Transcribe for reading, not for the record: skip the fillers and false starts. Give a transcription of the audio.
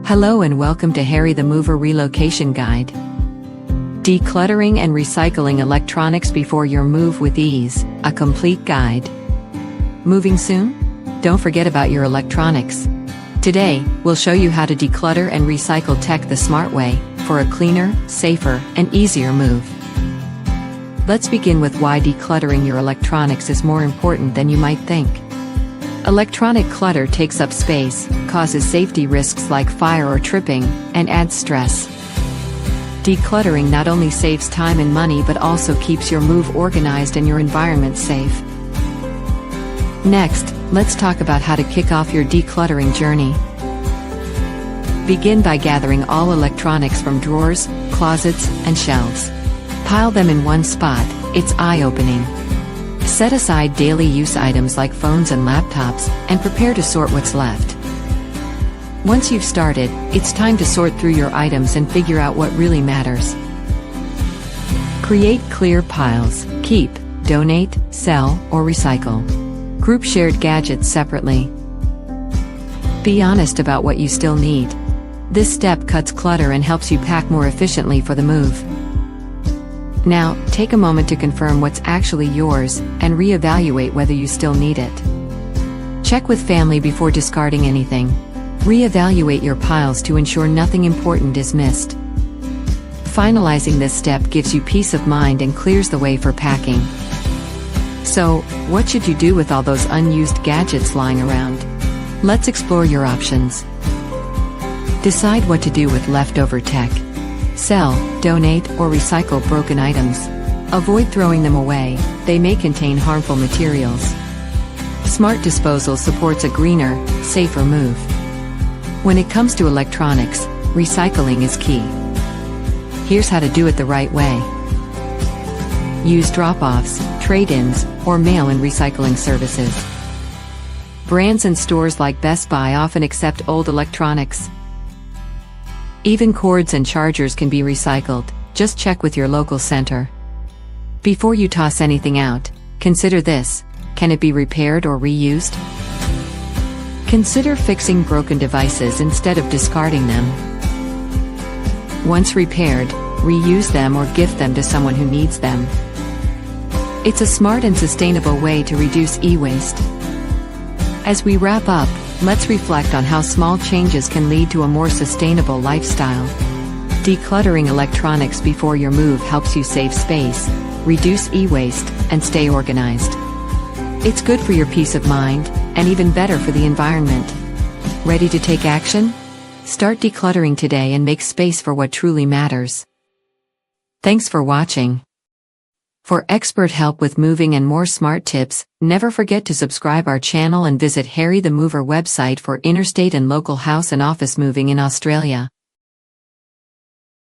Hello and welcome to Harry the Mover Relocation Guide. Decluttering and recycling electronics before your move with ease, a complete guide. Moving soon? Don't forget about your electronics. Today, we'll show you how to declutter and recycle tech the smart way, for a cleaner, safer, and easier move. Let's begin with why decluttering your electronics is more important than you might think. Electronic clutter takes up space, causes safety risks like fire or tripping, and adds stress. Decluttering not only saves time and money but also keeps your move organized and your environment safe. Next, let's talk about how to kick off your decluttering journey. Begin by gathering all electronics from drawers, closets, and shelves. Pile them in one spot. It's eye-opening. Set aside daily use items like phones and laptops, and prepare to sort what's left. Once you've started, it's time to sort through your items and figure out what really matters. Create clear piles. Keep, donate, sell, or recycle. Group shared gadgets separately. Be honest about what you still need. This step cuts clutter and helps you pack more efficiently for the move. Now, take a moment to confirm what's actually yours, and reevaluate whether you still need it. Check with family before discarding anything. Reevaluate your piles to ensure nothing important is missed. Finalizing this step gives you peace of mind and clears the way for packing. So, what should you do with all those unused gadgets lying around? Let's explore your options. Decide what to do with leftover tech. Sell, donate, or recycle broken items. Avoid throwing them away, they may contain harmful materials. Smart disposal supports a greener, safer move. When it comes to electronics, recycling is key. Here's how to do it the right way. Use drop-offs, trade-ins, or mail-in recycling services. Brands and stores like Best Buy often accept old electronics. Even cords and chargers can be recycled, just check with your local center. Before you toss anything out, consider this: can it be repaired or reused? Consider fixing broken devices instead of discarding them. Once repaired, reuse them or gift them to someone who needs them. It's a smart and sustainable way to reduce e-waste. As we wrap up, let's reflect on how small changes can lead to a more sustainable lifestyle. Decluttering electronics before your move helps you save space, reduce e-waste, and stay organized. It's good for your peace of mind, and even better for the environment. Ready to take action? Start decluttering today and make space for what truly matters. Thanks for watching. For expert help with moving and more smart tips, never forget to subscribe our channel and visit Harry the Mover website for interstate and local house and office moving in Australia.